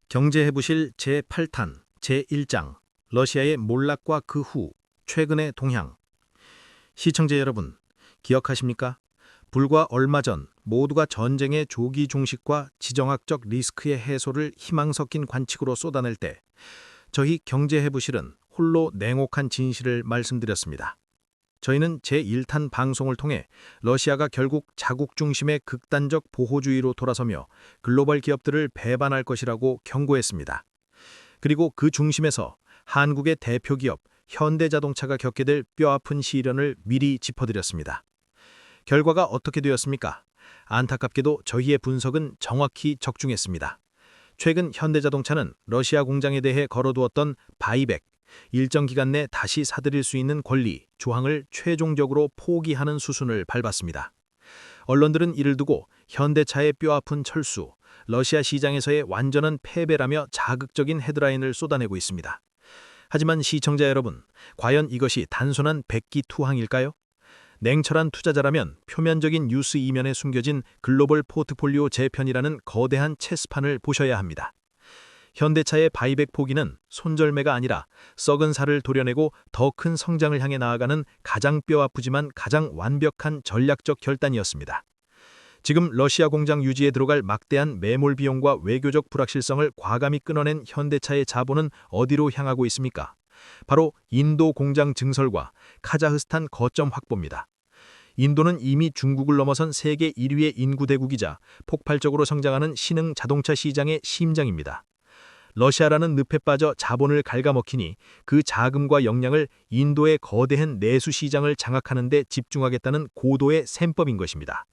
경제해부실 제8탄 제1장 러시아의 몰락과 그 후 최근의 동향. 시청자 여러분, 기억하십니까? 불과 얼마 전 모두가 전쟁의 조기 종식과 지정학적 리스크의 해소를 희망 섞인 관측으로 쏟아낼 때 저희 경제해부실은 홀로 냉혹한 진실을 말씀드렸습니다. 저희는 제1탄 방송을 통해 러시아가 결국 자국 중심의 극단적 보호주의로 돌아서며 글로벌 기업들을 배반할 것이라고 경고했습니다. 그리고 그 중심에서 한국의 대표 기업 현대자동차가 겪게 될 뼈아픈 시련을 미리 짚어드렸습니다. 결과가 어떻게 되었습니까? 안타깝게도 저희의 분석은 정확히 적중했습니다. 최근 현대자동차는 러시아 공장에 대해 걸어두었던 바이백, 일정 기간 내 다시 사들일 수 있는 권리, 조항을 최종적으로 포기하는 수순을 밟았습니다. 언론들은 이를 두고 현대차의 뼈아픈 철수, 러시아 시장에서의 완전한 패배라며 자극적인 헤드라인을 쏟아내고 있습니다. 하지만 시청자 여러분, 과연 이것이 단순한 백기투항일까요? 냉철한 투자자라면 표면적인 뉴스 이면에 숨겨진 글로벌 포트폴리오 재편이라는 거대한 체스판을 보셔야 합니다. 현대차의 바이백 포기는 손절매가 아니라 썩은 살을 도려내고 더 큰 성장을 향해 나아가는 가장 뼈아프지만 가장 완벽한 전략적 결단이었습니다. 지금 러시아 공장 유지에 들어갈 막대한 매몰 비용과 외교적 불확실성을 과감히 끊어낸 현대차의 자본은 어디로 향하고 있습니까? 바로 인도 공장 증설과 카자흐스탄 거점 확보입니다. 인도는 이미 중국을 넘어선 세계 1위의 인구 대국이자 폭발적으로 성장하는 신흥 자동차 시장의 심장입니다. 러시아라는 늪에 빠져 자본을 갉아먹히니 그 자금과 역량을 인도의 거대한 내수 시장을 장악하는 데 집중하겠다는 고도의 셈법인 것입니다.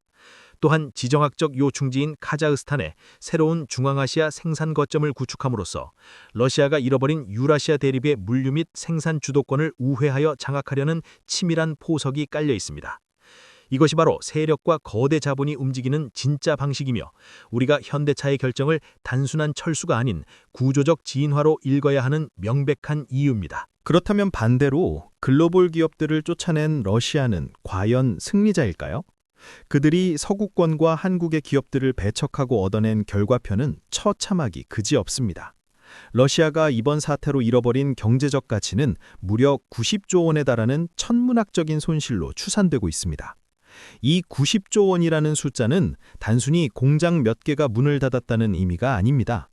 또한 지정학적 요충지인 카자흐스탄에 새로운 중앙아시아 생산 거점을 구축함으로써 러시아가 잃어버린 유라시아 대립의 물류 및 생산 주도권을 우회하여 장악하려는 치밀한 포석이 깔려 있습니다. 이것이 바로 세력과 거대 자본이 움직이는 진짜 방식이며 우리가 현대차의 결정을 단순한 철수가 아닌 구조적 진화로 읽어야 하는 명백한 이유입니다. 그렇다면 반대로 글로벌 기업들을 쫓아낸 러시아는 과연 승리자일까요? 그들이 서구권과 한국의 기업들을 배척하고 얻어낸 결과표는 처참하기 그지없습니다. 러시아가 이번 사태로 잃어버린 경제적 가치는 무려 90조 원에 달하는 천문학적인 손실로 추산되고 있습니다. 이 90조 원이라는 숫자는 단순히 공장 몇 개가 문을 닫았다는 의미가 아닙니다.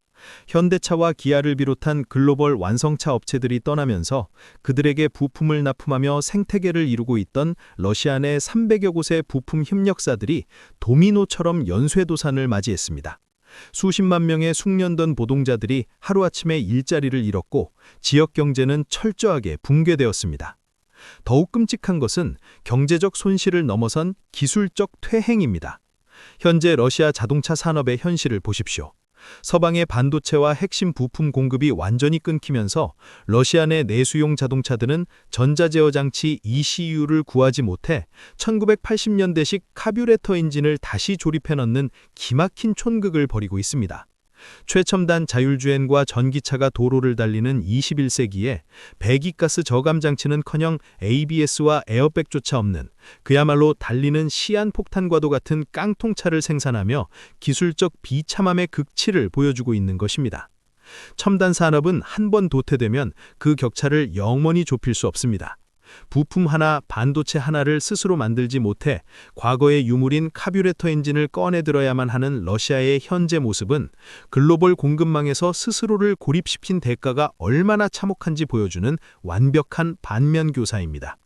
현대차와 기아를 비롯한 글로벌 완성차 업체들이 떠나면서 그들에게 부품을 납품하며 생태계를 이루고 있던 러시아 내 300여 곳의 부품 협력사들이 도미노처럼 연쇄도산을 맞이했습니다. 수십만 명의 숙련된 노동자들이 하루아침에 일자리를 잃었고 지역 경제는 철저하게 붕괴되었습니다. 더욱 끔찍한 것은 경제적 손실을 넘어선 기술적 퇴행입니다. 현재 러시아 자동차 산업의 현실을 보십시오. 서방의 반도체와 핵심 부품 공급이 완전히 끊기면서 러시아 내 내수용 자동차들은 전자제어 장치 ECU를 구하지 못해 1980년대식 카뷰레터 엔진을 다시 조립해 넣는 기막힌 촌극을 벌이고 있습니다. 최첨단 자율주행과 전기차가 도로를 달리는 21세기에 배기가스 저감 장치는커녕 ABS와 에어백조차 없는 그야말로 달리는 시한폭탄과도 같은 깡통차를 생산하며 기술적 비참함의 극치를 보여주고 있는 것입니다. 첨단 산업은 한 번 도태되면 그 격차를 영원히 좁힐 수 없습니다. 부품 하나, 반도체 하나를 스스로 만들지 못해 과거의 유물인 카뷰레터 엔진을 꺼내들어야만 하는 러시아의 현재 모습은 글로벌 공급망에서 스스로를 고립시킨 대가가 얼마나 참혹한지 보여주는 완벽한 반면교사입니다.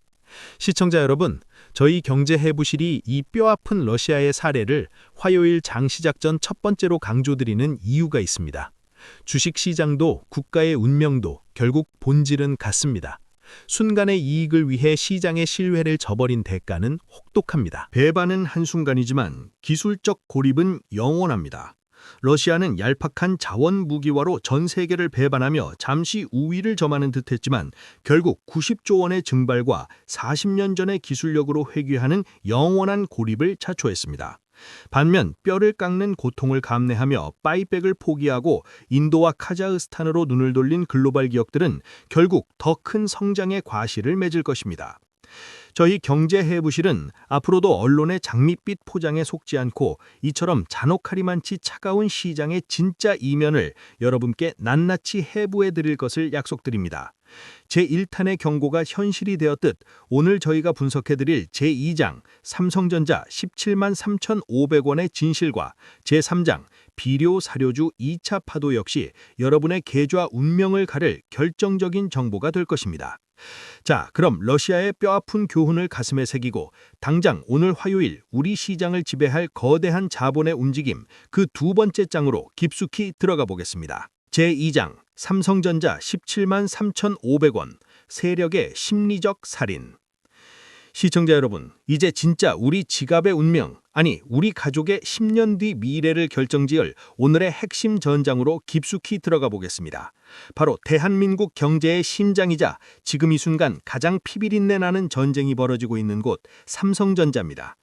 시청자 여러분, 저희 경제해부실이 이 뼈아픈 러시아의 사례를 화요일 장시작 전 첫 번째로 강조드리는 이유가 있습니다. 주식시장도 국가의 운명도 결국 본질은 같습니다. 순간의 이익을 위해 시장의 신뢰를 저버린 대가는 혹독합니다. 배반은 한순간이지만 기술적 고립은 영원합니다. 러시아는 얄팍한 자원 무기화로 전 세계를 배반하며 잠시 우위를 점하는 듯했지만 결국 90조 원의 증발과 40년 전의 기술력으로 회귀하는 영원한 고립을 자초했습니다. 반면 뼈를 깎는 고통을 감내하며 바이백을 포기하고 인도와 카자흐스탄으로 눈을 돌린 글로벌 기업들은 결국 더 큰 성장의 과실을 맺을 것입니다. 저희 경제해부실은 앞으로도 언론의 장밋빛 포장에 속지 않고 이처럼 잔혹하리만치 차가운 시장의 진짜 이면을 여러분께 낱낱이 해부해 드릴 것을 약속드립니다. 제1탄의 경고가 현실이 되었듯 오늘 저희가 분석해 드릴 제2장 삼성전자 17만 3,500원의 진실과 제3장 비료 사료주 2차 파도 역시 여러분의 계좌 운명을 가를 결정적인 정보가 될 것입니다. 자, 그럼 러시아의 뼈아픈 교훈을 가슴에 새기고 당장 오늘 화요일 우리 시장을 지배할 거대한 자본의 움직임 그 두 번째 장으로 깊숙이 들어가 보겠습니다. 제2장 삼성전자 17만 3,500원 세력의 심리적 살인. 시청자 여러분, 이제 진짜 우리 지갑의 운명, 아니 우리 가족의 10년 뒤 미래를 결정지을 오늘의 핵심 전장으로 깊숙이 들어가 보겠습니다. 바로 대한민국 경제의 심장이자 지금 이 순간 가장 피비린내 나는 전쟁이 벌어지고 있는 곳 삼성전자입니다.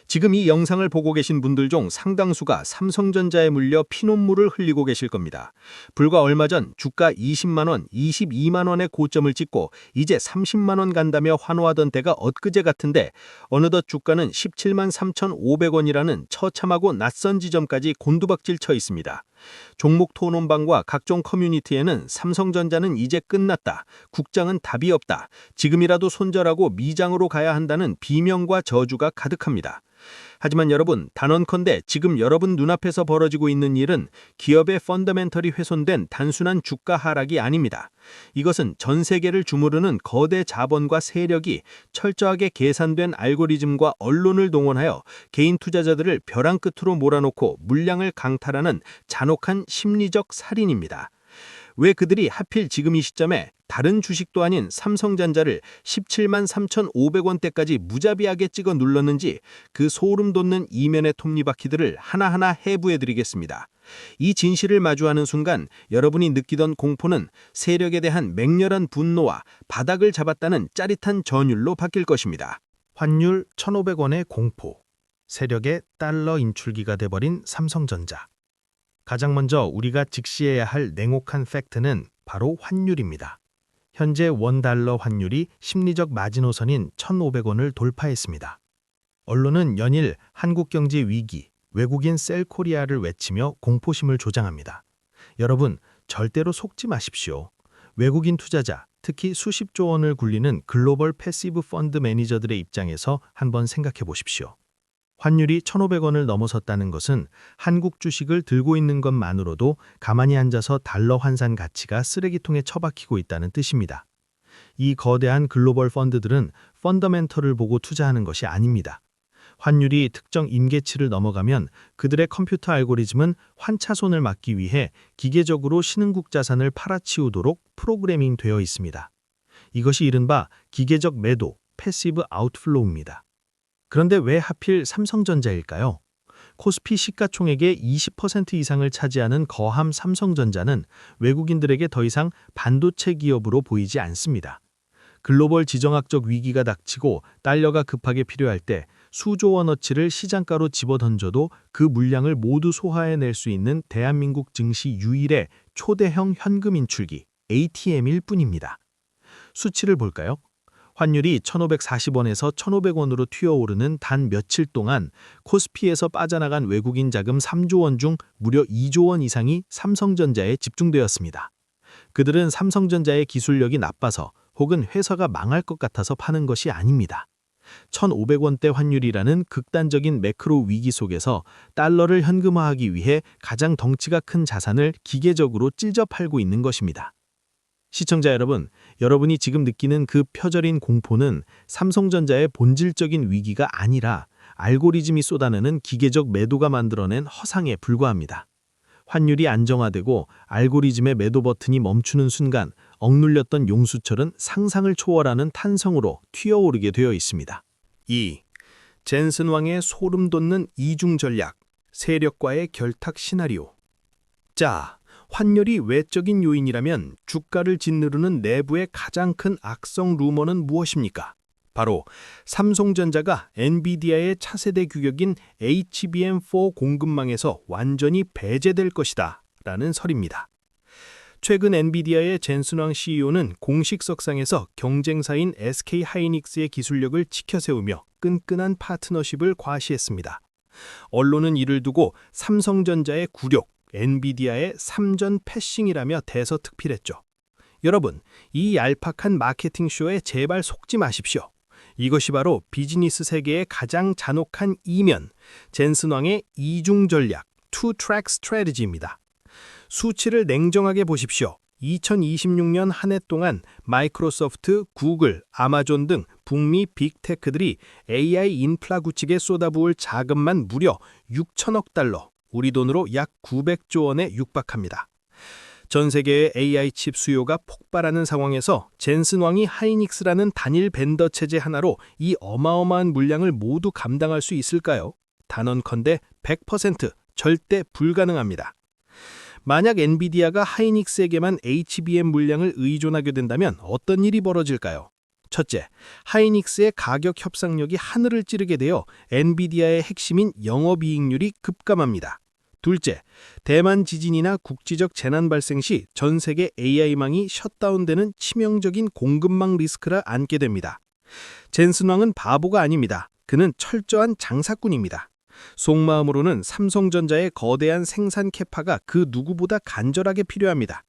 지금 이 영상을 보고 계신 분들 중 상당수가 삼성전자에 물려 피눈물을 흘리고 계실 겁니다. 불과 얼마 전 주가 20만 원, 22만 원의 고점을 찍고 이제 30만 원 간다며 환호하던 때가 엊그제 같은데 어느덧 주가는 17만 3,500원이라는 처참하고 낯선 지점까지 곤두박질 쳐 있습니다. 종목 토론방과 각종 커뮤니티에는 삼성전자는 이제 끝났다, 국장은 답이 없다, 지금이라도 손절하고 미장으로 가야 한다는 비명과 저주가 가득합니다. 하지만 여러분, 단언컨대 지금 여러분 눈앞에서 벌어지고 있는 일은 기업의 펀더멘털이 훼손된 단순한 주가 하락이 아닙니다. 이것은 전 세계를 주무르는 거대 자본과 세력이 철저하게 계산된 알고리즘과 언론을 동원하여 개인 투자자들을 벼랑 끝으로 몰아놓고 물량을 강탈하는 잔혹한 심리적 살인입니다. 왜 그들이 하필 지금 이 시점에 다른 주식도 아닌 삼성전자를 17만 3,500원대까지 무자비하게 찍어 눌렀는지 그 소름 돋는 이면의 톱니바퀴들을 하나하나 해부해드리겠습니다. 이 진실을 마주하는 순간 여러분이 느끼던 공포는 세력에 대한 맹렬한 분노와 바닥을 잡았다는 짜릿한 전율로 바뀔 것입니다. 환율 1,500원의 공포, 세력의 달러 인출기가 돼버린 삼성전자. 가장 먼저 우리가 직시해야 할 냉혹한 팩트는 바로 환율입니다. 현재 원달러 환율이 심리적 마지노선인 1,500원을 돌파했습니다. 언론은 연일 한국 경제 위기, 외국인 셀코리아를 외치며 공포심을 조장합니다. 여러분, 절대로 속지 마십시오. 외국인 투자자, 특히 수십조 원을 굴리는 글로벌 패시브 펀드 매니저들의 입장에서 한번 생각해 보십시오. 환율이 1,500원을 넘어섰다는 것은 한국 주식을 들고 있는 것만으로도 가만히 앉아서 달러 환산 가치가 쓰레기통에 처박히고 있다는 뜻입니다. 이 거대한 글로벌 펀드들은 펀더멘털을 보고 투자하는 것이 아닙니다. 환율이 특정 임계치를 넘어가면 그들의 컴퓨터 알고리즘은 환차손을 막기 위해 기계적으로 신흥국 자산을 팔아치우도록 프로그래밍 되어 있습니다. 이것이 이른바 기계적 매도, 패시브 아웃플로우입니다. 그런데 왜 하필 삼성전자일까요? 코스피 시가총액의 20% 이상을 차지하는 거함 삼성전자는 외국인들에게 더 이상 반도체 기업으로 보이지 않습니다. 글로벌 지정학적 위기가 닥치고 달러가 급하게 필요할 때 수조 원어치를 시장가로 집어던져도 그 물량을 모두 소화해낼 수 있는 대한민국 증시 유일의 초대형 현금 인출기 ATM일 뿐입니다. 수치를 볼까요? 환율이 1,540원에서 1,500원으로 튀어오르는 단 며칠 동안 코스피에서 빠져나간 외국인 자금 3조 원 중 무려 2조 원 이상이 삼성전자에 집중되었습니다. 그들은 삼성전자의 기술력이 나빠서 혹은 회사가 망할 것 같아서 파는 것이 아닙니다. 1,500원대 환율이라는 극단적인 매크로 위기 속에서 달러를 현금화하기 위해 가장 덩치가 큰 자산을 기계적으로 찢어 팔고 있는 것입니다. 시청자 여러분, 여러분이 지금 느끼는 그 표절인 공포는 삼성전자의 본질적인 위기가 아니라 알고리즘이 쏟아내는 기계적 매도가 만들어낸 허상에 불과합니다. 환율이 안정화되고 알고리즘의 매도 버튼이 멈추는 순간 억눌렸던 용수철은 상상을 초월하는 탄성으로 튀어오르게 되어 있습니다. 2. 젠슨 왕의 소름 돋는 이중 전략, 세력과의 결탁 시나리오. 자, 환율이 외적인 요인이라면 주가를 짓누르는 내부의 가장 큰 악성 루머는 무엇입니까? 바로 삼성전자가 엔비디아의 차세대 규격인 HBM4 공급망에서 완전히 배제될 것이다 라는 설입니다. 최근 엔비디아의 젠슨왕 CEO는 공식 석상에서 경쟁사인 SK 하이닉스의 기술력을 치켜세우며 끈끈한 파트너십을 과시했습니다. 언론은 이를 두고 삼성전자의 굴욕, 엔비디아의 삼전 패싱이라며 대서특필했죠. 여러분, 이 얄팍한 마케팅쇼에 제발 속지 마십시오. 이것이 바로 비즈니스 세계의 가장 잔혹한 이면, 젠슨왕의 이중 전략, 투-트랙 스트래티지입니다. 수치를 냉정하게 보십시오. 2026년 한 해 동안 마이크로소프트, 구글, 아마존 등 북미 빅테크들이 AI 인프라 구축에 쏟아부을 자금만 무려 6천억 달러, 우리 돈으로 약 900조 원에 육박합니다. 전 세계의 AI 칩 수요가 폭발하는 상황에서 젠슨왕이 하이닉스라는 단일 벤더 체제 하나로 이 어마어마한 물량을 모두 감당할 수 있을까요? 단언컨대 100% 절대 불가능합니다. 만약 엔비디아가 하이닉스에게만 HBM 물량을 의존하게 된다면 어떤 일이 벌어질까요? 첫째, 하이닉스의 가격 협상력이 하늘을 찌르게 되어 엔비디아의 핵심인 영업이익률이 급감합니다. 둘째, 대만 지진이나 국지적 재난 발생 시 전 세계 AI망이 셧다운되는 치명적인 공급망 리스크를 안게 됩니다. 젠슨왕은 바보가 아닙니다. 그는 철저한 장사꾼입니다. 속마음으로는 삼성전자의 거대한 생산 캐파가 그 누구보다 간절하게 필요합니다.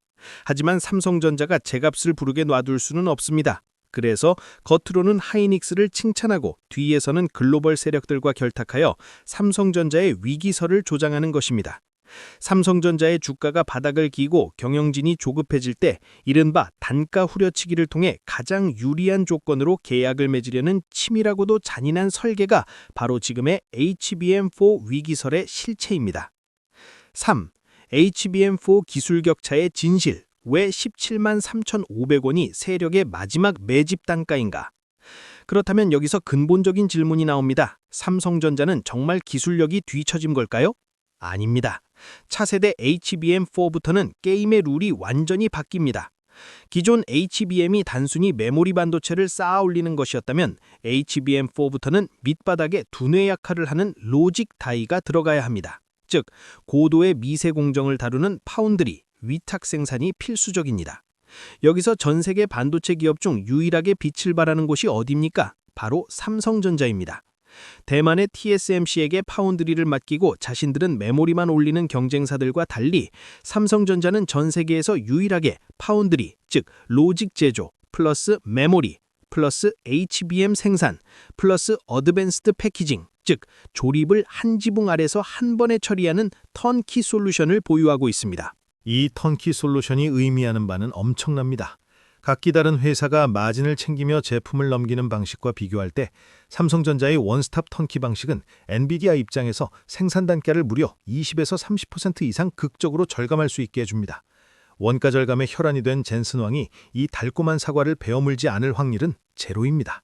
하지만 삼성전자가 제값을 부르게 놔둘 수는 없습니다. 그래서 겉으로는 하이닉스를 칭찬하고 뒤에서는 글로벌 세력들과 결탁하여 삼성전자의 위기설을 조장하는 것입니다. 삼성전자의 주가가 바닥을 기고 경영진이 조급해질 때 이른바 단가 후려치기를 통해 가장 유리한 조건으로 계약을 맺으려는 치밀하고도 잔인한 설계가 바로 지금의 HBM4 위기설의 실체입니다. 3. HBM4 기술 격차의 진실. 왜 17만 3,500원이 세력의 마지막 매집 단가인가? 그렇다면 여기서 근본적인 질문이 나옵니다. 삼성전자는 정말 기술력이 뒤처진 걸까요? 아닙니다. 차세대 HBM4부터는 게임의 룰이 완전히 바뀝니다. 기존 HBM이 단순히 메모리 반도체를 쌓아 올리는 것이었다면 HBM4부터는 밑바닥에 두뇌 역할을 하는 로직 다이가 들어가야 합니다. 즉, 고도의 미세 공정을 다루는 파운드리, 위탁 생산이 필수적입니다. 여기서 전 세계 반도체 기업 중 유일하게 빛을 발하는 곳이 어디입니까? 바로 삼성전자입니다. 대만의 TSMC에게 파운드리를 맡기고 자신들은 메모리만 올리는 경쟁사들과 달리 삼성전자는 전 세계에서 유일하게 파운드리, 즉 로직 제조, 플러스 메모리, 플러스 HBM 생산, 플러스 어드밴스드 패키징, 즉 조립을 한 지붕 아래서 한 번에 처리하는 턴키 솔루션을 보유하고 있습니다. 이 턴키 솔루션이 의미하는 바는 엄청납니다. 각기 다른 회사가 마진을 챙기며 제품을 넘기는 방식과 비교할 때 삼성전자의 원스톱 턴키 방식은 엔비디아 입장에서 생산 단가를 무려 20에서 30% 이상 극적으로 절감할 수 있게 해줍니다. 원가 절감의 혈안이 된 젠슨왕이 이 달콤한 사과를 베어물지 않을 확률은 제로입니다.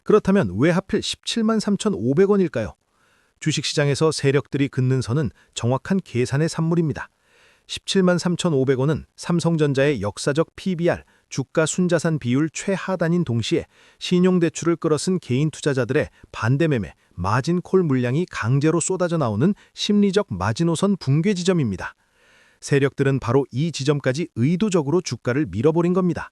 그렇다면 왜 하필 17만 3,500원일까요? 주식시장에서 세력들이 긋는 선은 정확한 계산의 산물입니다. 17만 3,500원은 삼성전자의 역사적 PBR, 주가 순자산 비율 최하단인 동시에 신용대출을 끌어쓴 개인 투자자들의 반대매매, 마진콜 물량이 강제로 쏟아져 나오는 심리적 마지노선 붕괴 지점입니다. 세력들은 바로 이 지점까지 의도적으로 주가를 밀어버린 겁니다.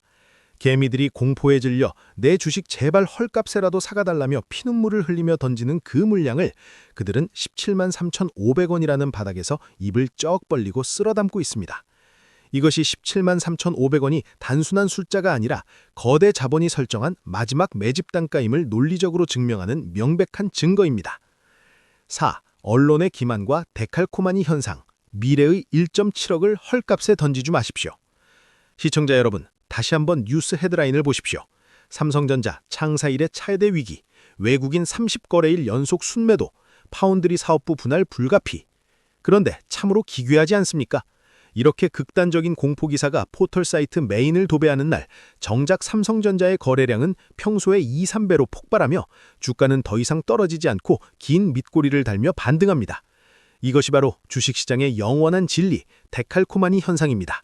개미들이 공포에 질려 내 주식 제발 헐값에라도 사가달라며 피눈물을 흘리며 던지는 그 물량을 그들은 17만 3,500원이라는 바닥에서 입을 쩍 벌리고 쓸어담고 있습니다. 이것이 17만 3,500원이 단순한 숫자가 아니라 거대 자본이 설정한 마지막 매집 단가임을 논리적으로 증명하는 명백한 증거입니다. 4. 언론의 기만과 데칼코마니 현상, 미래의 1.7억을 헐값에 던지지 마십시오. 시청자 여러분, 다시 한번 뉴스 헤드라인을 보십시오. 삼성전자 창사 이래 최대 위기, 외국인 30거래일 연속 순매도, 파운드리 사업부 분할 불가피. 그런데 참으로 기괴하지 않습니까? 이렇게 극단적인 공포기사가 포털 사이트 메인을 도배하는 날, 정작 삼성전자의 거래량은 평소의 2~3배로 폭발하며 주가는 더 이상 떨어지지 않고 긴 밑꼬리를 달며 반등합니다. 이것이 바로 주식시장의 영원한 진리, 데칼코마니 현상입니다.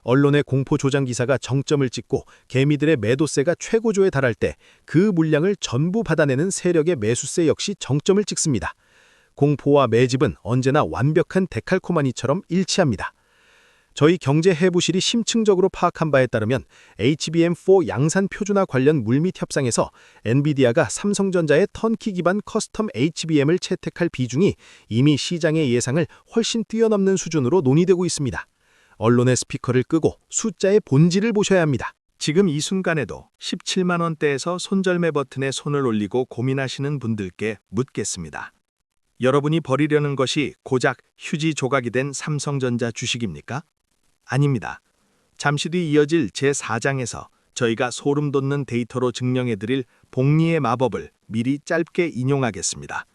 언론의 공포 조장 기사가 정점을 찍고 개미들의 매도세가 최고조에 달할 때 그 물량을 전부 받아내는 세력의 매수세 역시 정점을 찍습니다. 공포와 매집은 언제나 완벽한 데칼코마니처럼 일치합니다. 저희 경제해부실이 심층적으로 파악한 바에 따르면 HBM4 양산 표준화 관련 물밑 협상에서 엔비디아가 삼성전자의 턴키 기반 커스텀 HBM을 채택할 비중이 이미 시장의 예상을 훨씬 뛰어넘는 수준으로 논의되고 있습니다. 언론의 스피커를 끄고 숫자의 본질을 보셔야 합니다. 지금 이 순간에도 17만 원대에서 손절매 버튼에 손을 올리고 고민하시는 분들께 묻겠습니다. 여러분이 버리려는 것이 고작 휴지 조각이 된 삼성전자 주식입니까? 아닙니다. 잠시 뒤 이어질 제4장에서 저희가 소름 돋는 데이터로 증명해드릴 복리의 마법을 미리 짧게 인용하겠습니다.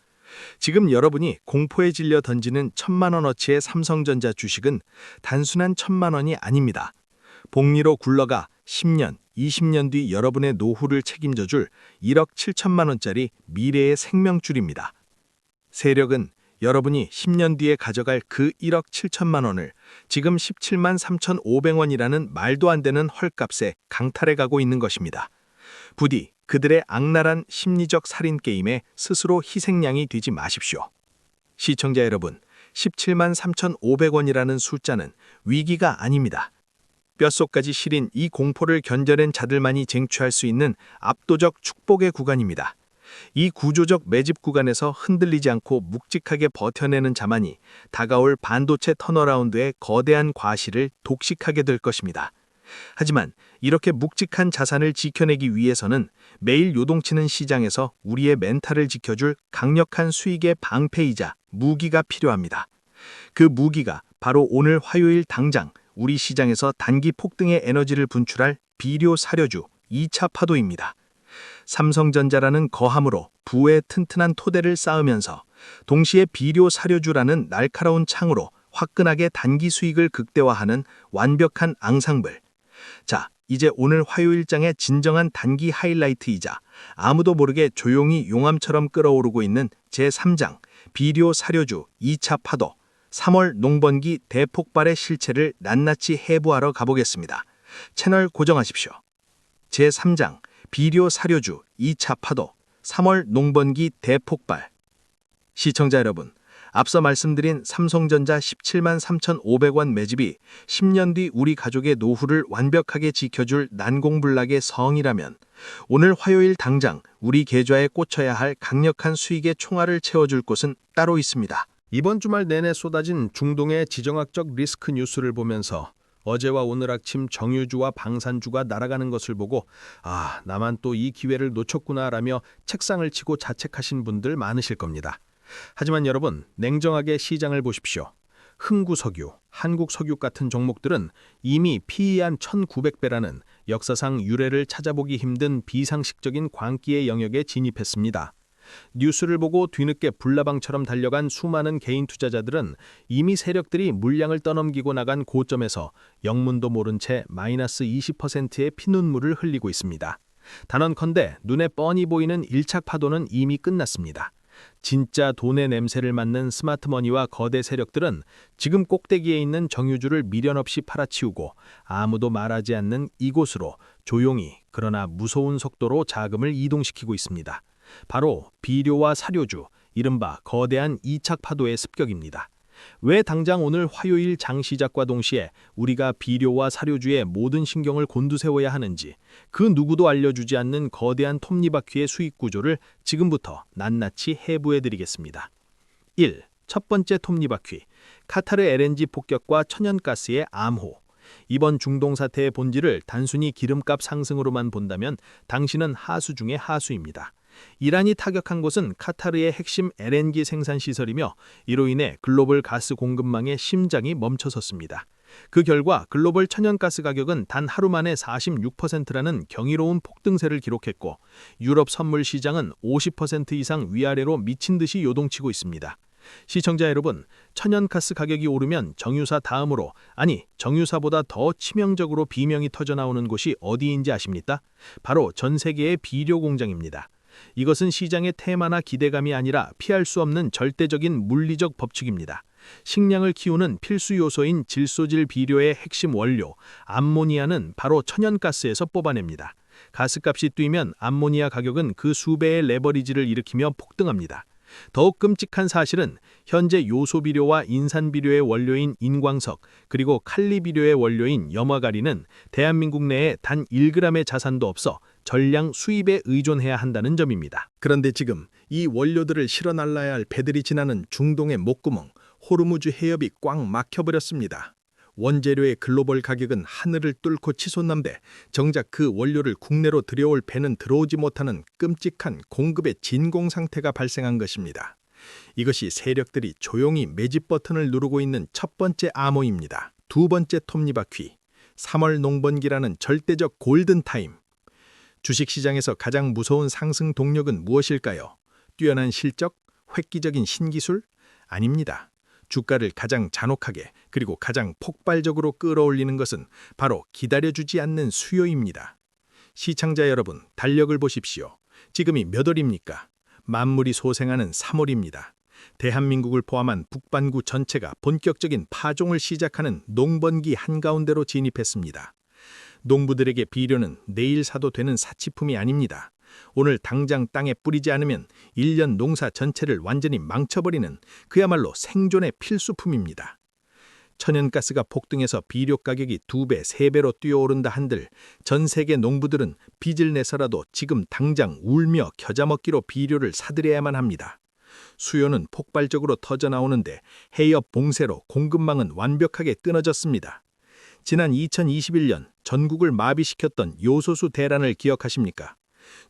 지금 여러분이 공포에 질려 던지는 1,000만 원어치의 삼성전자 주식은 단순한 1,000만 원이 아닙니다. 복리로 굴러가 10년, 20년 뒤 여러분의 노후를 책임져줄 1억 7천만 원짜리 미래의 생명줄입니다. 세력은 여러분이 10년 뒤에 가져갈 그 1억 7천만 원을 지금 17만 3,500원이라는 말도 안 되는 헐값에 강탈해 가고 있는 것입니다. 부디 그들의 악랄한 심리적 살인 게임에 스스로 희생양이 되지 마십시오. 시청자 여러분, 17만 3,500원이라는 숫자는 위기가 아닙니다. 뼛속까지 시린 이 공포를 견뎌낸 자들만이 쟁취할 수 있는 압도적 축복의 구간입니다. 이 구조적 매집 구간에서 흔들리지 않고 묵직하게 버텨내는 자만이 다가올 반도체 턴어라운드의 거대한 과실을 독식하게 될 것입니다. 하지만 이렇게 묵직한 자산을 지켜내기 위해서는 매일 요동치는 시장에서 우리의 멘탈을 지켜줄 강력한 수익의 방패이자 무기가 필요합니다. 그 무기가 바로 오늘 화요일 당장 우리 시장에서 단기 폭등의 에너지를 분출할 비료 사료주 2차 파도입니다. 삼성전자라는 거함으로 부의 튼튼한 토대를 쌓으면서 동시에 비료 사료주라는 날카로운 창으로 화끈하게 단기 수익을 극대화하는 완벽한 앙상블. 자, 이제 오늘 화요일장의 진정한 단기 하이라이트이자 아무도 모르게 조용히 용암처럼 끓어오르고 있는 제3장 비료 사료주 2차 파도 3월 농번기 대폭발의 실체를 낱낱이 해부하러 가보겠습니다. 채널 고정하십시오. 제3장 비료 사료주 2차 파도 3월 농번기 대폭발. 시청자 여러분, 앞서 말씀드린 삼성전자 17만 3,500원 매집이 10년 뒤 우리 가족의 노후를 완벽하게 지켜줄 난공불락의 성이라면 오늘 화요일 당장 우리 계좌에 꽂혀야 할 강력한 수익의 총알을 채워줄 곳은 따로 있습니다. 이번 주말 내내 쏟아진 중동의 지정학적 리스크 뉴스를 보면서 어제와 오늘 아침 정유주와 방산주가 날아가는 것을 보고 나만 또 이 기회를 놓쳤구나라며 책상을 치고 자책하신 분들 많으실 겁니다. 하지만 여러분, 냉정하게 시장을 보십시오. 흥구석유, 한국석유 같은 종목들은 이미 PE 한 1900배라는 역사상 유례를 찾아보기 힘든 비상식적인 광기의 영역에 진입했습니다. 뉴스를 보고 뒤늦게 불나방처럼 달려간 수많은 개인 투자자들은 이미 세력들이 물량을 떠넘기고 나간 고점에서 영문도 모른 채 마이너스 20%의 피눈물을 흘리고 있습니다. 단언컨대 눈에 뻔히 보이는 1차 파도는 이미 끝났습니다. 진짜 돈의 냄새를 맡는 스마트머니와 거대 세력들은 지금 꼭대기에 있는 정유주를 미련 없이 팔아치우고 아무도 말하지 않는 이곳으로 조용히 그러나 무서운 속도로 자금을 이동시키고 있습니다. 바로 비료와 사료주, 이른바 거대한 2차 파도의 습격입니다. 왜 당장 오늘 화요일 장 시작과 동시에 우리가 비료와 사료주의 모든 신경을 곤두세워야 하는지 그 누구도 알려주지 않는 거대한 톱니바퀴의 수익 구조를 지금부터 낱낱이 해부해드리겠습니다. 1. 첫 번째 톱니바퀴, 카타르 LNG 폭격과 천연가스의 암호. 이번 중동 사태의 본질을 단순히 기름값 상승으로만 본다면 당신은 하수 중의 하수입니다. 이란이 타격한 곳은 카타르의 핵심 LNG 생산 시설이며 이로 인해 글로벌 가스 공급망의 심장이 멈춰섰습니다. 그 결과 글로벌 천연가스 가격은 단 하루 만에 46%라는 경이로운 폭등세를 기록했고 유럽 선물 시장은 50% 이상 위아래로 미친 듯이 요동치고 있습니다. 시청자 여러분, 천연가스 가격이 오르면 정유사 다음으로, 아니 정유사보다 더 치명적으로 비명이 터져나오는 곳이 어디인지 아십니까? 바로 전 세계의 비료 공장입니다. 이것은 시장의 테마나 기대감이 아니라 피할 수 없는 절대적인 물리적 법칙입니다. 식량을 키우는 필수 요소인 질소질 비료의 핵심 원료, 암모니아는 바로 천연가스에서 뽑아냅니다. 가스값이 뛰면 암모니아 가격은 그 수배의 레버리지를 일으키며 폭등합니다. 더욱 끔찍한 사실은 현재 요소 비료와 인산 비료의 원료인 인광석, 그리고 칼리 비료의 원료인 염화가리는 대한민국 내에 단 1g의 자산도 없어 전량 수입에 의존해야 한다는 점입니다. 그런데 지금 이 원료들을 실어 날라야 할 배들이 지나는 중동의 목구멍, 호르무즈 해협이 꽉 막혀버렸습니다. 원재료의 글로벌 가격은 하늘을 뚫고 치솟는데 정작 그 원료를 국내로 들여올 배는 들어오지 못하는 끔찍한 공급의 진공 상태가 발생한 것입니다. 이것이 세력들이 조용히 매집 버튼을 누르고 있는 첫 번째 암호입니다. 두 번째 톱니바퀴, 3월 농번기라는 절대적 골든타임. 주식시장에서 가장 무서운 상승 동력은 무엇일까요? 뛰어난 실적? 획기적인 신기술? 아닙니다. 주가를 가장 잔혹하게 그리고 가장 폭발적으로 끌어올리는 것은 바로 기다려주지 않는 수요입니다. 시청자 여러분, 달력을 보십시오. 지금이 몇 월입니까? 만물이 소생하는 3월입니다. 대한민국을 포함한 북반구 전체가 본격적인 파종을 시작하는 농번기 한가운데로 진입했습니다. 농부들에게 비료는 내일 사도 되는 사치품이 아닙니다. 오늘 당장 땅에 뿌리지 않으면 1년 농사 전체를 완전히 망쳐버리는 그야말로 생존의 필수품입니다. 천연가스가 폭등해서 비료 가격이 2배, 3배로 뛰어오른다 한들 전 세계 농부들은 빚을 내서라도 지금 당장 울며 겨자 먹기로 비료를 사들여야만 합니다. 수요는 폭발적으로 터져나오는데 해협 봉쇄로 공급망은 완벽하게 끊어졌습니다. 지난 2021년 전국을 마비시켰던 요소수 대란을 기억하십니까?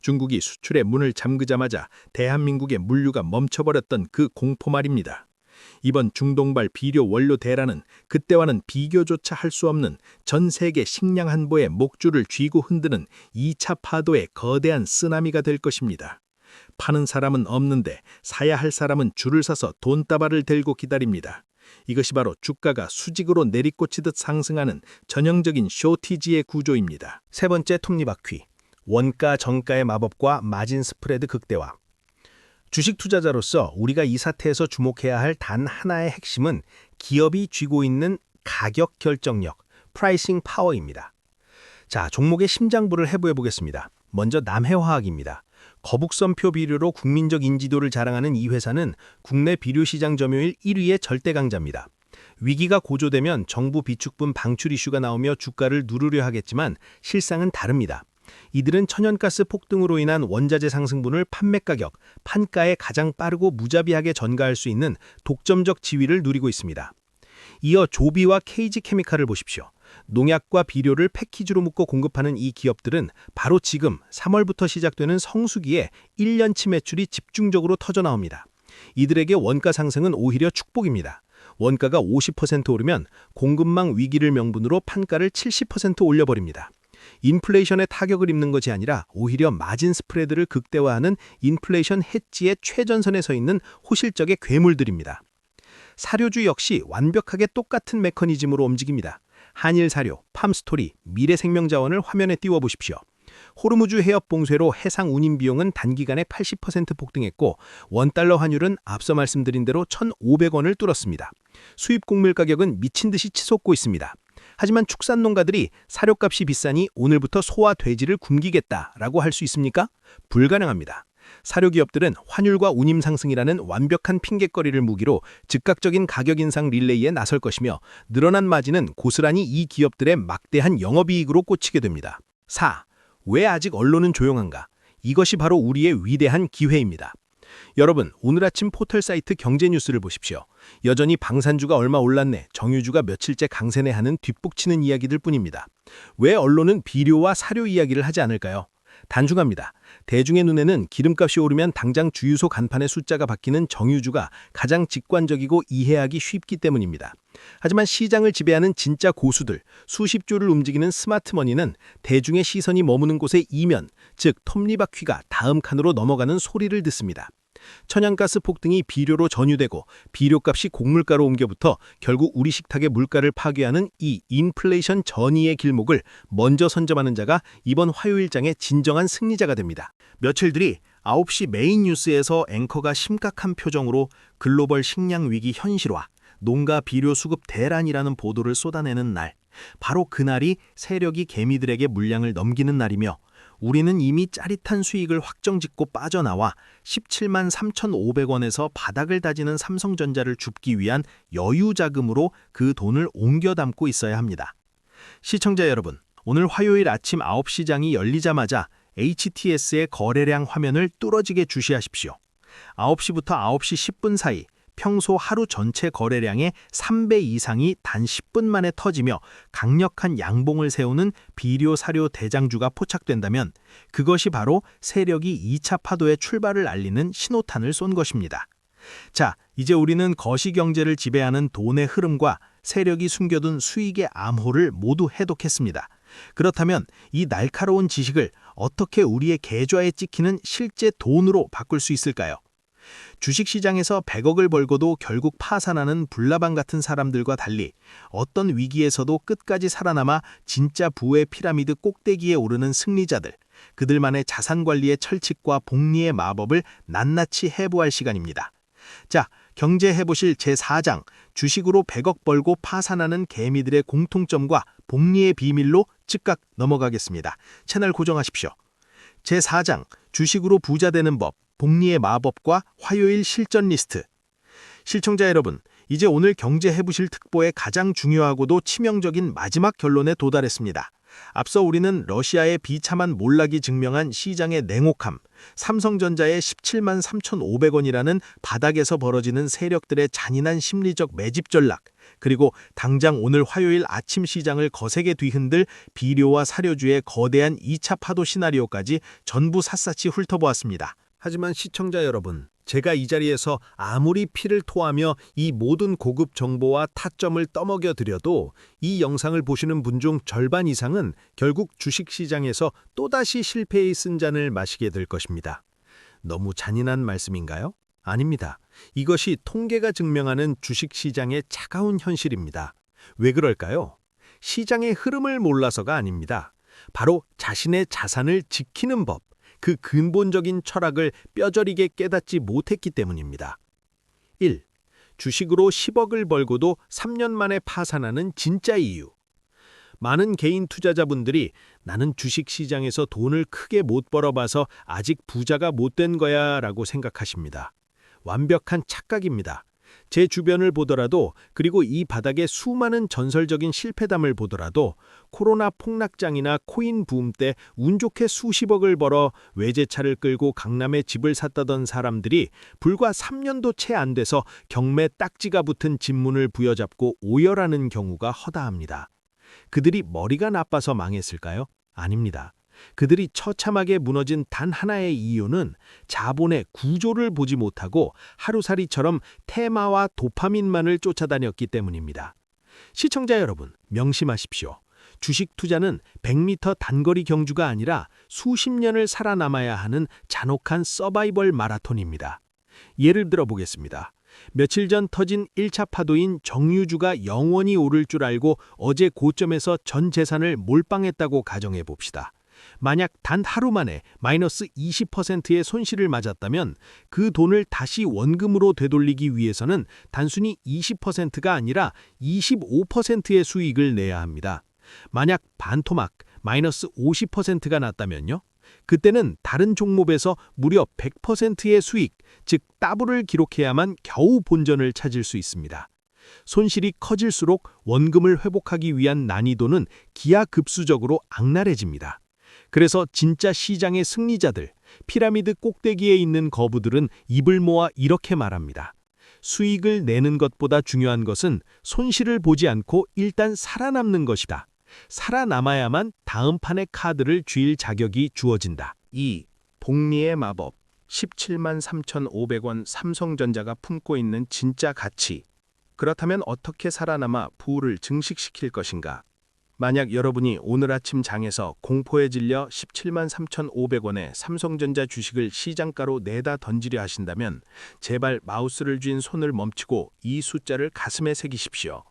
중국이 수출의 문을 잠그자마자 대한민국의 물류가 멈춰버렸던 그 공포 말입니다. 이번 중동발 비료 원료 대란은 그때와는 비교조차 할 수 없는 전 세계 식량 한보의 목줄을 쥐고 흔드는 2차 파도의 거대한 쓰나미가 될 것입니다. 파는 사람은 없는데 사야 할 사람은 줄을 서서 돈다발을 들고 기다립니다. 이것이 바로 주가가 수직으로 내리꽂히듯 상승하는 전형적인 쇼티지의 구조입니다. 세 번째 톱니바퀴, 원가 정가의 마법과 마진 스프레드 극대화. 주식 투자자로서 우리가 이 사태에서 주목해야 할 단 하나의 핵심은 기업이 쥐고 있는 가격 결정력, 프라이싱 파워입니다. 자, 종목의 심장부를 해부해 보겠습니다. 먼저 남해화학입니다. 거북선표 비료로 국민적 인지도를 자랑하는 이 회사는 국내 비료시장 점유율 1위의 절대 강자입니다. 위기가 고조되면 정부 비축분 방출 이슈가 나오며 주가를 누르려 하겠지만 실상은 다릅니다. 이들은 천연가스 폭등으로 인한 원자재 상승분을 판매 가격, 판가에 가장 빠르고 무자비하게 전가할 수 있는 독점적 지위를 누리고 있습니다. 이어 조비와 KG 케미칼을 보십시오. 농약과 비료를 패키지로 묶어 공급하는 이 기업들은 바로 지금 3월부터 시작되는 성수기에 1년치 매출이 집중적으로 터져나옵니다. 이들에게 원가 상승은 오히려 축복입니다. 원가가 50% 오르면 공급망 위기를 명분으로 판가를 70% 올려버립니다. 인플레이션에 타격을 입는 것이 아니라 오히려 마진 스프레드를 극대화하는 인플레이션 해지의 최전선에 서 있는 호실적의 괴물들입니다. 사료주 역시 완벽하게 똑같은 메커니즘으로 움직입니다. 한일사료, 팜스토리, 미래생명자원을 화면에 띄워보십시오. 호르무즈 해협 봉쇄로 해상 운임 비용은 단기간에 80% 폭등했고 원달러 환율은 앞서 말씀드린 대로 1,500원을 뚫었습니다. 수입 곡물 가격은 미친 듯이 치솟고 있습니다. 하지만 축산농가들이 사료값이 비싸니 오늘부터 소와 돼지를 굶기겠다라고 할 수 있습니까? 불가능합니다. 사료기업들은 환율과 운임 상승이라는 완벽한 핑곗거리를 무기로 즉각적인 가격 인상 릴레이에 나설 것이며 늘어난 마진은 고스란히 이 기업들의 막대한 영업이익으로 꽂히게 됩니다. 4. 왜 아직 언론은 조용한가? 이것이 바로 우리의 위대한 기회입니다. 여러분, 오늘 아침 포털 사이트 경제뉴스를 보십시오. 여전히 방산주가 얼마 올랐네, 정유주가 며칠째 강세네 하는 뒷북치는 이야기들 뿐입니다. 왜 언론은 비료와 사료 이야기를 하지 않을까요? 단순합니다. 대중의 눈에는 기름값이 오르면 당장 주유소 간판의 숫자가 바뀌는 정유주가 가장 직관적이고 이해하기 쉽기 때문입니다. 하지만 시장을 지배하는 진짜 고수들, 수십 조를 움직이는 스마트머니는 대중의 시선이 머무는 곳의 이면, 즉 톱니바퀴가 다음 칸으로 넘어가는 소리를 듣습니다. 천연가스 폭등이 비료로 전유되고 비료값이 곡물가로 옮겨붙어 결국 우리 식탁의 물가를 파괴하는 이 인플레이션 전이의 길목을 먼저 선점하는 자가 이번 화요일장의 진정한 승리자가 됩니다. 며칠 뒤 9시 메인 뉴스에서 앵커가 심각한 표정으로 글로벌 식량 위기 현실화, 농가 비료 수급 대란이라는 보도를 쏟아내는 날, 바로 그날이 세력이 개미들에게 물량을 넘기는 날이며 우리는 이미 짜릿한 수익을 확정짓고 빠져나와 17만 3,500원에서 바닥을 다지는 삼성전자를 줍기 위한 여유 자금으로 그 돈을 옮겨 담고 있어야 합니다. 시청자 여러분, 오늘 화요일 아침 9시장이 열리자마자 HTS의 거래량 화면을 뚫어지게 주시하십시오. 9시부터 9시 10분 사이 평소 하루 전체 거래량의 3배 이상이 단 10분 만에 터지며 강력한 양봉을 세우는 비료 사료 대장주가 포착된다면 그것이 바로 세력이 2차 파도의 출발을 알리는 신호탄을 쏜 것입니다. 자, 이제 우리는 거시경제를 지배하는 돈의 흐름과 세력이 숨겨둔 수익의 암호를 모두 해독했습니다. 그렇다면 이 날카로운 지식을 어떻게 우리의 계좌에 찍히는 실제 돈으로 바꿀 수 있을까요? 주식시장에서 100억을 벌고도 결국 파산하는 불나방 같은 사람들과 달리 어떤 위기에서도 끝까지 살아남아 진짜 부의 피라미드 꼭대기에 오르는 승리자들, 그들만의 자산관리의 철칙과 복리의 마법을 낱낱이 해부할 시간입니다. 자, 경제 해보실 제4장, 주식으로 100억 벌고 파산하는 개미들의 공통점과 복리의 비밀로 즉각 넘어가겠습니다. 채널 고정하십시오. 제4장, 주식으로 부자 되는 법, 복리의 마법과 화요일 실전 리스트. 시청자 여러분, 이제 오늘 경제 해부실 특보의 가장 중요하고도 치명적인 마지막 결론에 도달했습니다. 앞서 우리는 러시아의 비참한 몰락이 증명한 시장의 냉혹함, 삼성전자의 17만 3,500원이라는 바닥에서 벌어지는 세력들의 잔인한 심리적 매집 전략, 그리고 당장 오늘 화요일 아침 시장을 거세게 뒤흔들 비료와 사료주의 거대한 2차 파도 시나리오까지 전부 샅샅이 훑어보았습니다. 하지만 시청자 여러분, 제가 이 자리에서 아무리 피를 토하며 이 모든 고급 정보와 타점을 떠먹여 드려도 이 영상을 보시는 분 중 절반 이상은 결국 주식시장에서 또다시 실패의 쓴잔을 마시게 될 것입니다. 너무 잔인한 말씀인가요? 아닙니다. 이것이 통계가 증명하는 주식시장의 차가운 현실입니다. 왜 그럴까요? 시장의 흐름을 몰라서가 아닙니다. 바로 자신의 자산을 지키는 법, 그 근본적인 철학을 뼈저리게 깨닫지 못했기 때문입니다. 1. 주식으로 10억을 벌고도 3년 만에 파산하는 진짜 이유. 많은 개인 투자자분들이 나는 주식시장에서 돈을 크게 못 벌어봐서 아직 부자가 못 된 거야 라고 생각하십니다. 완벽한 착각입니다. 제 주변을 보더라도, 그리고 이 바닥의 수많은 전설적인 실패담을 보더라도 코로나 폭락장이나 코인 붐 때 운 좋게 수십억을 벌어 외제차를 끌고 강남에 집을 샀다던 사람들이 불과 3년도 채 안 돼서 경매 딱지가 붙은 집문을 부여잡고 오열하는 경우가 허다합니다. 그들이 머리가 나빠서 망했을까요? 아닙니다. 그들이 처참하게 무너진 단 하나의 이유는 자본의 구조를 보지 못하고 하루살이처럼 테마와 도파민만을 쫓아다녔기 때문입니다. 시청자 여러분, 명심하십시오. 주식 투자는 100m 단거리 경주가 아니라 수십 년을 살아남아야 하는 잔혹한 서바이벌 마라톤입니다. 예를 들어 보겠습니다. 며칠 전 터진 1차 파도인 정유주가 영원히 오를 줄 알고 어제 고점에서 전 재산을 몰빵했다고 가정해 봅시다. 만약 단 하루 만에 마이너스 20%의 손실을 맞았다면 그 돈을 다시 원금으로 되돌리기 위해서는 단순히 20%가 아니라 25%의 수익을 내야 합니다. 만약 반토막 마이너스 50%가 났다면요? 그때는 다른 종목에서 무려 100%의 수익, 즉 더블을 기록해야만 겨우 본전을 찾을 수 있습니다. 손실이 커질수록 원금을 회복하기 위한 난이도는 기하급수적으로 악랄해집니다. 그래서 진짜 시장의 승리자들, 피라미드 꼭대기에 있는 거부들은 입을 모아 이렇게 말합니다. 수익을 내는 것보다 중요한 것은 손실을 보지 않고 일단 살아남는 것이다. 살아남아야만 다음 판의 카드를 쥘 자격이 주어진다. 2. 복리의 마법. 17만 3,500원 삼성전자가 품고 있는 진짜 가치. 그렇다면 어떻게 살아남아 부를 증식시킬 것인가? 만약 여러분이 오늘 아침 장에서 공포에 질려 17만 3,500원의 삼성전자 주식을 시장가로 내다 던지려 하신다면 제발 마우스를 쥔 손을 멈추고 이 숫자를 가슴에 새기십시오.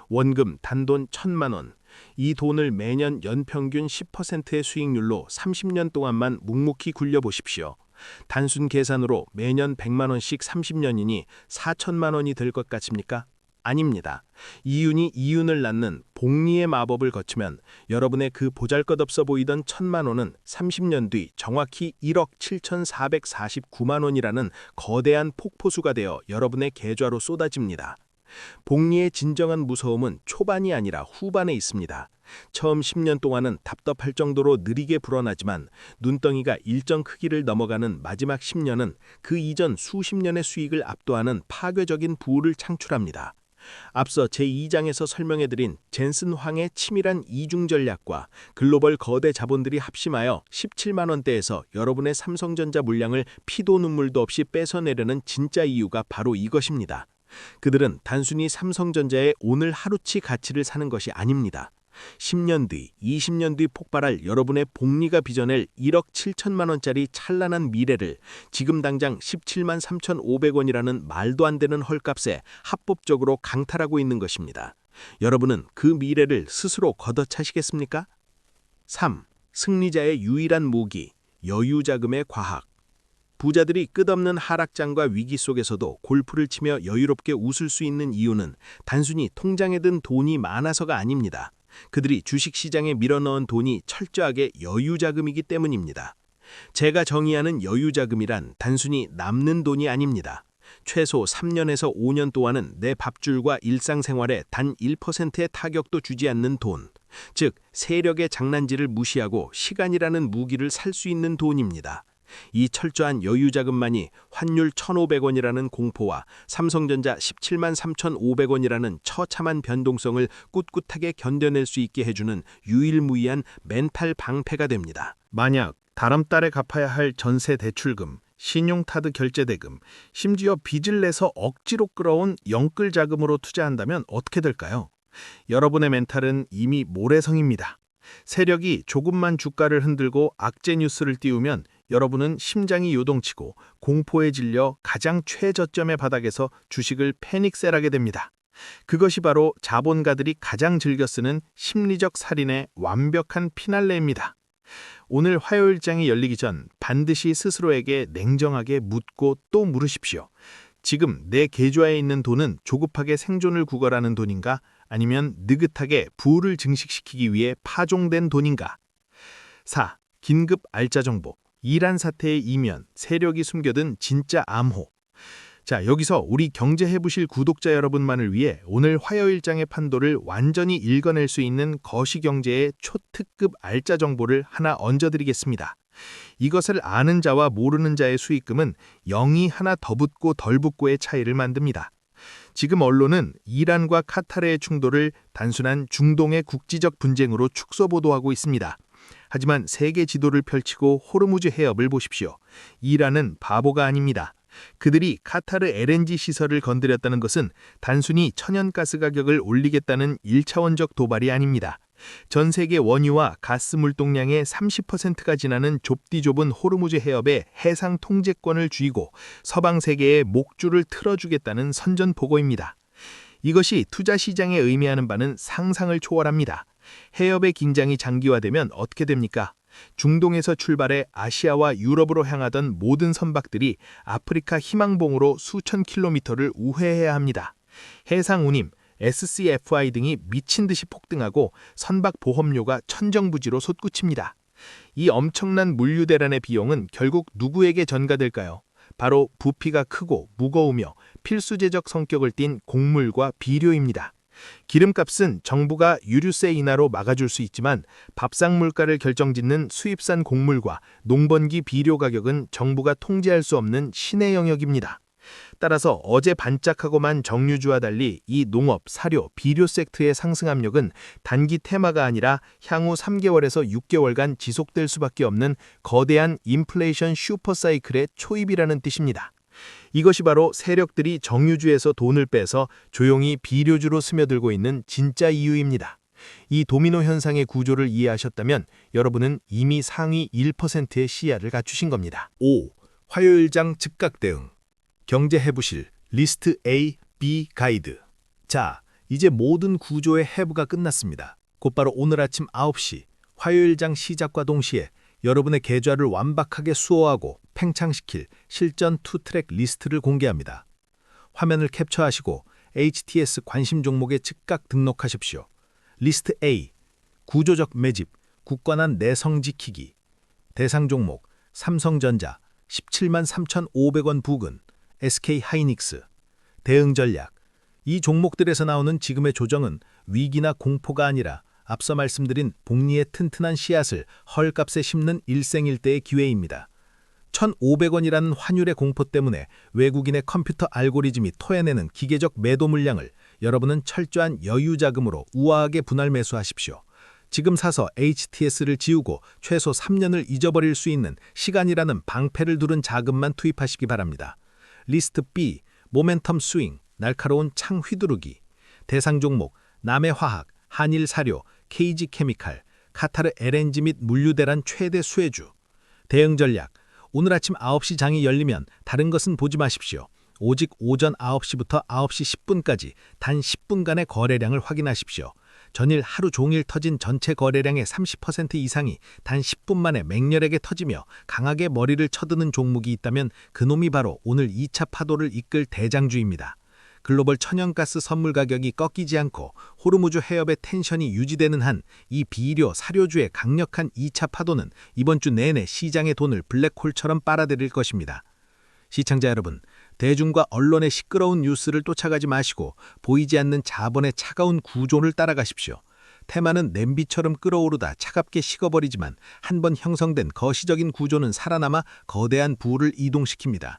원금 단돈 1,000만 원. 이 돈을 매년 연평균 10%의 수익률로 30년 동안만 묵묵히 굴려보십시오. 단순 계산으로 매년 100만 원씩 30년이니 4천만 원이 될 것 같습니까? 아닙니다. 이윤이 이윤을 낳는 복리의 마법을 거치면 여러분의 그 보잘것없어 보이던 1,000만 원은 30년 뒤 정확히 1억 7,449만 원이라는 거대한 폭포수가 되어 여러분의 계좌로 쏟아집니다. 복리의 진정한 무서움은 초반이 아니라 후반에 있습니다. 처음 10년 동안은 답답할 정도로 느리게 불어나지만 눈덩이가 일정 크기를 넘어가는 마지막 10년은 그 이전 수십 년의 수익을 압도하는 파괴적인 부를 창출합니다. 앞서 제2장에서 설명해드린 젠슨 황의 치밀한 이중 전략과 글로벌 거대 자본들이 합심하여 17만 원대에서 여러분의 삼성전자 물량을 피도 눈물도 없이 뺏어내려는 진짜 이유가 바로 이것입니다. 그들은 단순히 삼성전자의 오늘 하루치 가치를 사는 것이 아닙니다. 10년 뒤, 20년 뒤 폭발할 여러분의 복리가 빚어낼 1억 7천만 원짜리 찬란한 미래를 지금 당장 17만 3,500원이라는 말도 안 되는 헐값에 합법적으로 강탈하고 있는 것입니다. 여러분은 그 미래를 스스로 걷어차시겠습니까? 3. 승리자의 유일한 무기, 여유자금의 과학. 부자들이 끝없는 하락장과 위기 속에서도 골프를 치며 여유롭게 웃을 수 있는 이유는 단순히 통장에 든 돈이 많아서가 아닙니다. 그들이 주식시장에 밀어넣은 돈이 철저하게 여유자금이기 때문입니다. 제가 정의하는 여유자금이란 단순히 남는 돈이 아닙니다. 최소 3년에서 5년 동안은 내 밥줄과 일상생활에 단 1%의 타격도 주지 않는 돈, 즉 세력의 장난질을 무시하고 시간이라는 무기를 살 수 있는 돈입니다. 이 철저한 여유자금만이 환율 1,500원이라는 공포와 삼성전자 17만 3,500원이라는 처참한 변동성을 꿋꿋하게 견뎌낼 수 있게 해주는 유일무이한 멘탈 방패가 됩니다. 만약 다음 달에 갚아야 할 전세 대출금, 신용카드 결제대금, 심지어 빚을 내서 억지로 끌어온 영끌 자금으로 투자한다면 어떻게 될까요? 여러분의 멘탈은 이미 모래성입니다. 세력이 조금만 주가를 흔들고 악재 뉴스를 띄우면 여러분은 심장이 요동치고 공포에 질려 가장 최저점의 바닥에서 주식을 패닉셀하게 됩니다. 그것이 바로 자본가들이 가장 즐겨 쓰는 심리적 살인의 완벽한 피날레입니다. 오늘 화요일장이 열리기 전 반드시 스스로에게 냉정하게 묻고 또 물으십시오. 지금 내 계좌에 있는 돈은 조급하게 생존을 구걸하는 돈인가? 아니면 느긋하게 부를 증식시키기 위해 파종된 돈인가? 4. 긴급 알짜 정보. 이란 사태의 이면, 세력이 숨겨둔 진짜 암호. 자, 여기서 우리 경제해부실 구독자 여러분만을 위해 오늘 화요일장의 판도를 완전히 읽어낼 수 있는 거시경제의 초특급 알짜 정보를 하나 얹어드리겠습니다. 이것을 아는 자와 모르는 자의 수익금은 0이 하나 더 붙고 덜 붙고의 차이를 만듭니다. 지금 언론은 이란과 카타르의 충돌을 단순한 중동의 국지적 분쟁으로 축소 보도하고 있습니다. 하지만 세계 지도를 펼치고 호르무즈 해협을 보십시오. 이란은 바보가 아닙니다. 그들이 카타르 LNG 시설을 건드렸다는 것은 단순히 천연가스 가격을 올리겠다는 1차원적 도발이 아닙니다. 전 세계 원유와 가스 물동량의 30%가 지나는 좁디 좁은 호르무즈 해협의 해상 통제권을 쥐고 서방 세계의 목줄을 틀어주겠다는 선전포고입니다. 이것이 투자 시장에 의미하는 바는 상상을 초월합니다. 해협의 긴장이 장기화되면 어떻게 됩니까? 중동에서 출발해 아시아와 유럽으로 향하던 모든 선박들이 아프리카 희망봉으로 수천 킬로미터를 우회해야 합니다. 해상 운임, SCFI 등이 미친 듯이 폭등하고 선박 보험료가 천정부지로 솟구칩니다. 이 엄청난 물류 대란의 비용은 결국 누구에게 전가될까요? 바로 부피가 크고 무거우며 필수재적 성격을 띤 곡물과 비료입니다. 기름값은 정부가 유류세 인하로 막아줄 수 있지만 밥상 물가를 결정짓는 수입산 곡물과 농번기 비료 가격은 정부가 통제할 수 없는 신의 영역입니다. 따라서 어제 반짝하고만 정유주와 달리 이 농업, 사료, 비료 섹터의 상승 압력은 단기 테마가 아니라 향후 3개월에서 6개월간 지속될 수밖에 없는 거대한 인플레이션 슈퍼사이클의 초입이라는 뜻입니다. 이것이 바로 세력들이 정유주에서 돈을 빼서 조용히 비료주로 스며들고 있는 진짜 이유입니다. 이 도미노 현상의 구조를 이해하셨다면 여러분은 이미 상위 1%의 시야를 갖추신 겁니다. 5. 화요일장 즉각 대응. 경제해부실 리스트 A, B 가이드. 자, 이제 모든 구조의 해부가 끝났습니다. 곧바로 오늘 아침 9시 화요일장 시작과 동시에 여러분의 계좌를 완벽하게 수호하고 팽창시킬 실전 2트랙 리스트를 공개합니다. 화면을 캡처하시고 HTS 관심 종목에 즉각 등록하십시오. 리스트 A. 구조적 매집, 굳건한 내성 지키기. 대상 종목 삼성전자 17만 3,500원 부근, SK하이닉스. 대응 전략. 이 종목들에서 나오는 지금의 조정은 위기나 공포가 아니라 앞서 말씀드린 복리의 튼튼한 씨앗을 헐값에 심는 일생일대의 기회입니다. 1,500원이라는 환율의 공포 때문에 외국인의 컴퓨터 알고리즘이 토해내는 기계적 매도 물량을 여러분은 철저한 여유 자금으로 우아하게 분할 매수하십시오. 지금 사서 HTS를 지우고 최소 3년을 잊어버릴 수 있는 시간이라는 방패를 두른 자금만 투입하시기 바랍니다. 리스트 B. 모멘텀 스윙, 날카로운 창 휘두르기. 대상 종목 남해화학, 한일사료, KG케미칼, 카타르 LNG 및 물류대란 최대 수혜주. 대응 전략. 오늘 아침 9시 장이 열리면 다른 것은 보지 마십시오. 오직 오전 9시부터 9시 10분까지 단 10분간의 거래량을 확인하십시오. 전일 하루 종일 터진 전체 거래량의 30% 이상이 단 10분 만에 맹렬하게 터지며 강하게 머리를 쳐드는 종목이 있다면 그놈이 바로 오늘 2차 파도를 이끌 대장주입니다. 글로벌 천연가스 선물 가격이 꺾이지 않고 호르무즈 해협의 텐션이 유지되는 한 이 비료, 사료주의 강력한 2차 파도는 이번 주 내내 시장의 돈을 블랙홀처럼 빨아들일 것입니다. 시청자 여러분, 대중과 언론의 시끄러운 뉴스를 쫓아가지 마시고 보이지 않는 자본의 차가운 구조를 따라가십시오. 테마는 냄비처럼 끓어오르다 차갑게 식어버리지만 한 번 형성된 거시적인 구조는 살아남아 거대한 부를 이동시킵니다.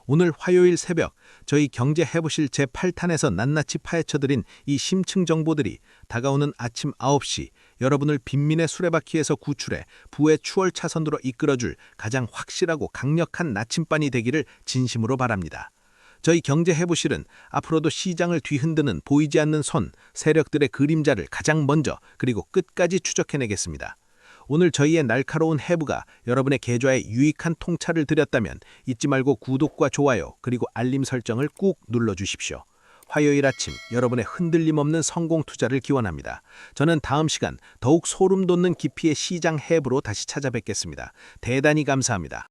오늘 화요일 새벽 저희 경제해보실 제8탄에서 낱낱이 파헤쳐드린 이 심층 정보들이 다가오는 아침 9시 여러분을 빈민의 수레바퀴에서 구출해 부의 추월 차선으로 이끌어줄 가장 확실하고 강력한 나침반이 되기를 진심으로 바랍니다. 저희 경제해보실은 앞으로도 시장을 뒤흔드는 보이지 않는 손, 세력들의 그림자를 가장 먼저 그리고 끝까지 추적해내겠습니다. 오늘 저희의 날카로운 해부가 여러분의 계좌에 유익한 통찰을 드렸다면 잊지 말고 구독과 좋아요 그리고 알림 설정을 꾹 눌러주십시오. 화요일 아침 여러분의 흔들림 없는 성공 투자를 기원합니다. 저는 다음 시간 더욱 소름 돋는 깊이의 시장 해부로 다시 찾아뵙겠습니다. 대단히 감사합니다.